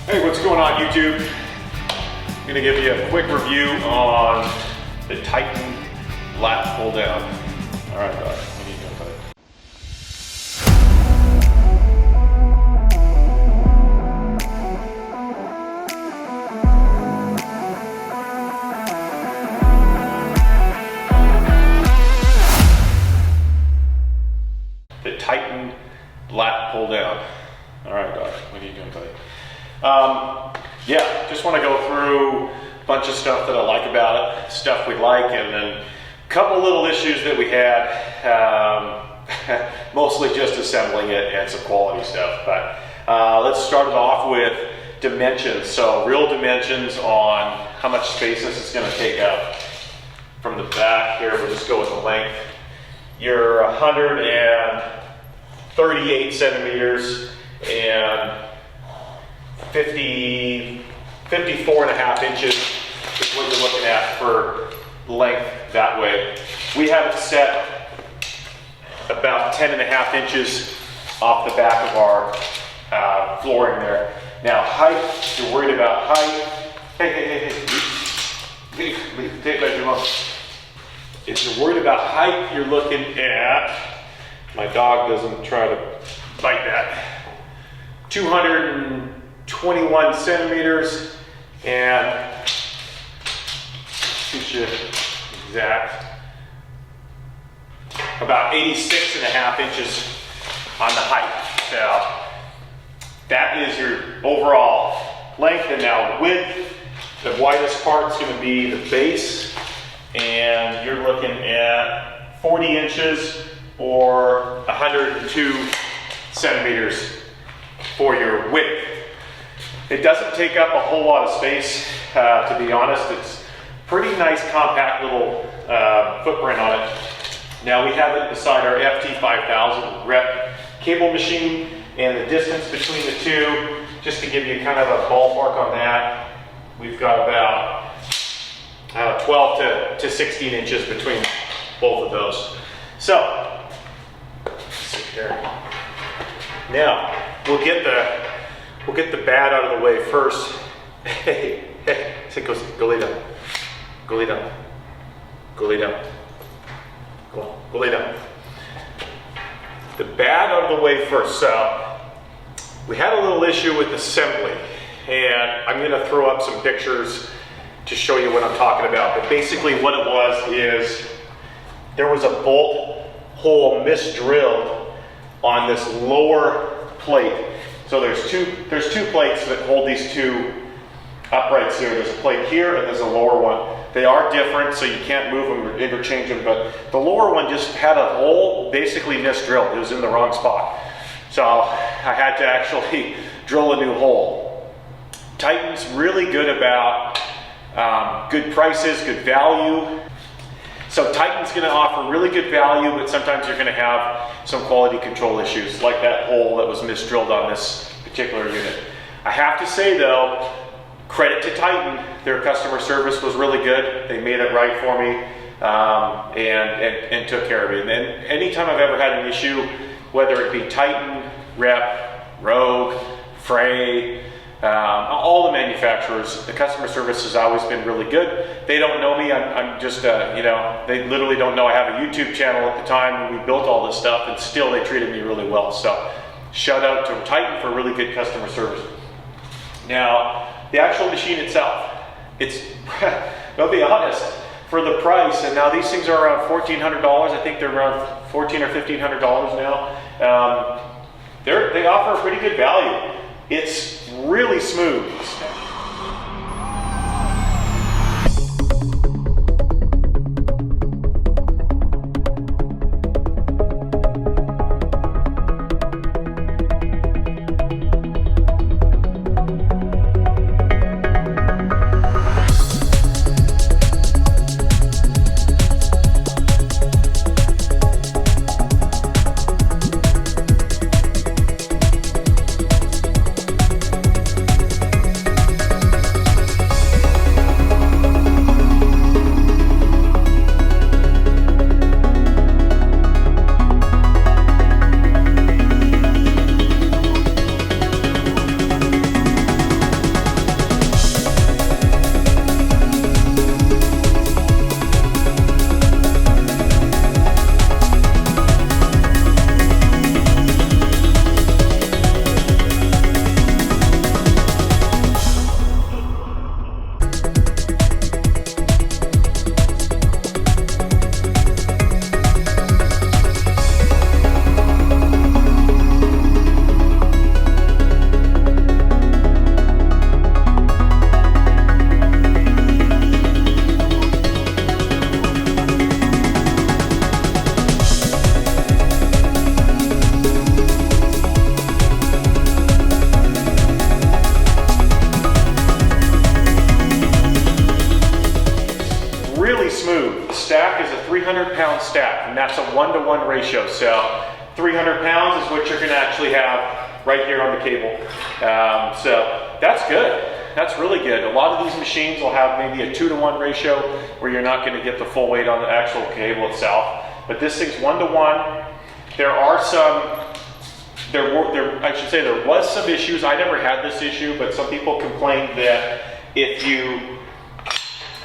Hey, what's going on YouTube? I'm gonna give you a quick review on the Titan Lat Pulldown. All right, guys, what are you doing, buddy? The Titan Lat Pulldown. All right, guys, what are you doing, buddy? Yeah, just want to go through a bunch of stuff that I like about it, stuff we like, and then a couple little issues that we had, mostly just assembling it and some quality stuff. But let's start it off with dimensions. So real dimensions on how much space this is going to take up. From the back here, we'll just go with the length. You're 138 centimeters and 54 and a half inches is what you're looking at for length that way. We have it set about 10 and a half inches off the back of our flooring there. Now height, if you're worried about height, hey, take that your mom. If you're worried about height, you're looking at, my dog doesn't try to bite that, 221 centimeters and shoot you exact, about 86 and a half inches on the height. So that is your overall length. And now width, the widest part is going to be the base, and you're looking at 40 inches or 102 centimeters for your width. It doesn't take up a whole lot of space, to be honest. It's pretty nice, compact little footprint on it. Now we have it beside our FT5000 rep cable machine, and the distance between the two, just to give you kind of a ballpark on that, we've got about 12 to 16 inches between both of those. So, let's sit here. Now, we'll get the bad out of the way first. Hey, go lay down. Go lay down. Go lay down. Go on, go lay down. The bad out of the way first. So, we had a little issue with assembly, and I'm going to throw up some pictures to show you what I'm talking about. But basically what it was is there was a bolt hole misdrilled on this lower plate. So there's two plates that hold these two uprights here. There's a plate here and there's a lower one. They are different, so you can't move them or interchange them, but the lower one just had a hole basically misdrilled. It was in the wrong spot. So I had to actually drill a new hole. Titan's really good about good prices, good value. So Titan's going to offer really good value, but sometimes you're going to have some quality control issues, like that hole that was misdrilled on this particular unit. I have to say though, credit to Titan, their customer service was really good. They made it right for me, and took care of me. And then anytime I've ever had an issue, whether it be Titan, Rep, Rogue, Frey, all the manufacturers, the customer service has always been really good. They don't know me. I'm just, they literally don't know I have a YouTube channel at the time when we built all this stuff, and still they treated me really well. So shout out to Titan for really good customer service. Now, the actual machine itself, it's, I'll be honest, for the price, and now these things are around $1,400. I think they're around $1,400 or $1,500 now. They offer a pretty good value. It's really smooth. smooth. The stack is a 300-pound stack, and that's a 1-to-1 ratio. So 300 pounds is what you're going to actually have right here on the cable. So that's good. That's really good. A lot of these machines will have maybe a 2-to-1 ratio where you're not going to get the full weight on the actual cable itself. But this thing's 1-to-1. There are some, I should say there was some issues. I never had this issue, but some people complained that if you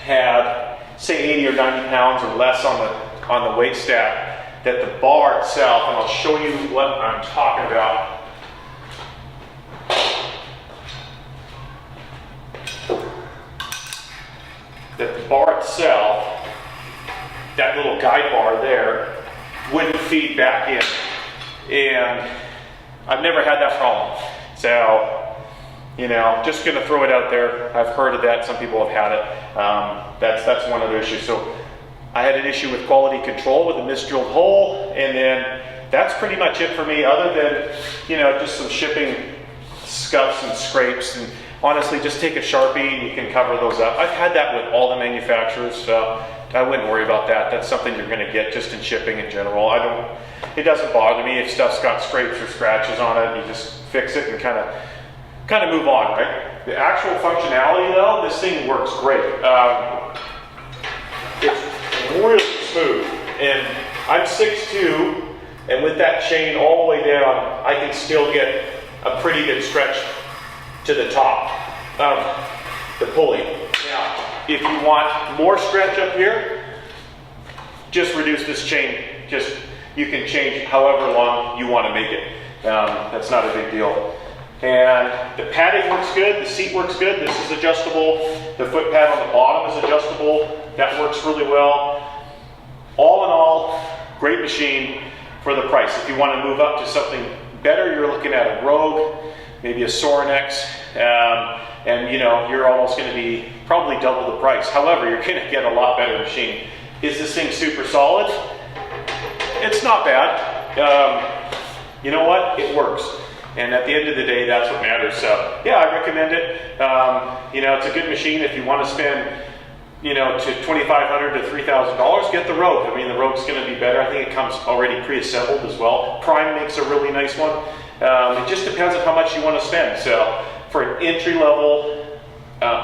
had, say, 80 or 90 pounds or less on the weight stack, that the bar itself, and I'll show you what I'm talking about. That the bar itself, that little guide bar there, wouldn't feed back in. And I've never had that problem. So, you know, just gonna throw it out there. I've heard of that, some people have had it. That's one of the issues. So I had an issue with quality control with a misdrilled hole, and then that's pretty much it for me, other than, you know, just some shipping scuffs and scrapes. And honestly, just take a Sharpie and you can cover those up. I've had that with all the manufacturers, so I wouldn't worry about that. That's something you're gonna get just in shipping in general. It doesn't bother me if stuff's got scrapes or scratches on it. You just fix it and kind of move on, right? The actual functionality though, this thing works great. It's really smooth, and I'm 6'2", and with that chain all the way down, I can still get a pretty good stretch to the top of the pulley. Now, if you want more stretch up here, just reduce this chain. You can change however long you want to make it. That's not a big deal. And the padding works good, the seat works good, this is adjustable, the foot pad on the bottom is adjustable, that works really well. All in all, great machine for the price. If you want to move up to something better, you're looking at a Rogue, maybe a Sorinex, and you know, you're almost going to be probably double the price. However, you're going to get a lot better machine. Is this thing super solid? It's not bad. You know what? It works. And at the end of the day, that's what matters. So yeah, I recommend it. You know, it's a good machine if you want to spend, you know, to $2,500 to $3,000, get the Rogue. I mean, the Rogue's going to be better. I think it comes already pre-assembled as well. Prime makes a really nice one. It just depends on how much you want to spend. So for an entry-level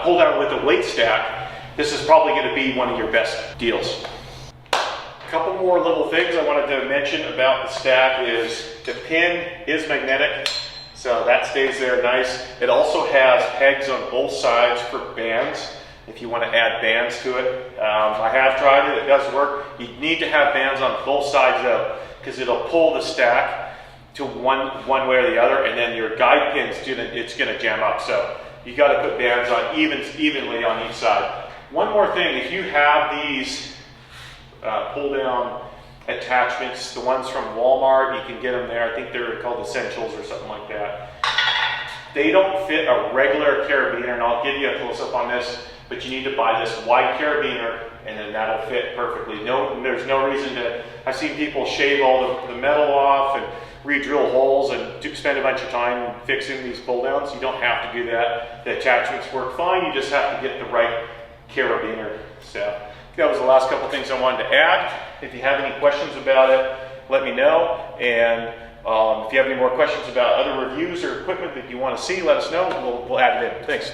pull down with a weight stack, this is probably going to be one of your best deals. A couple more little things I wanted to mention about the stack is the pin is magnetic, so that stays there nice. It also has pegs on both sides for bands, if you want to add bands to it. I have tried it, it does work. You need to have bands on both sides though, because it'll pull the stack to one way or the other, and then your guide pins, it's going to jam up. So you got to put bands on evenly on each side. One more thing, if you have these pull down attachments, the ones from Walmart, you can get them there. I think they're called Essentials or something like that. They don't fit a regular carabiner, and I'll give you a close-up on this, but you need to buy this wide carabiner, and then that'll fit perfectly. There's no reason to, I've seen people shave all the metal off and re-drill holes and spend a bunch of time fixing these pull downs. You don't have to do that. The attachments work fine, you just have to get the right carabiner. So that was the last couple things I wanted to add. If you have any questions about it, let me know. And if you have any more questions about other reviews or equipment that you want to see, let us know. We'll add it in. Thanks.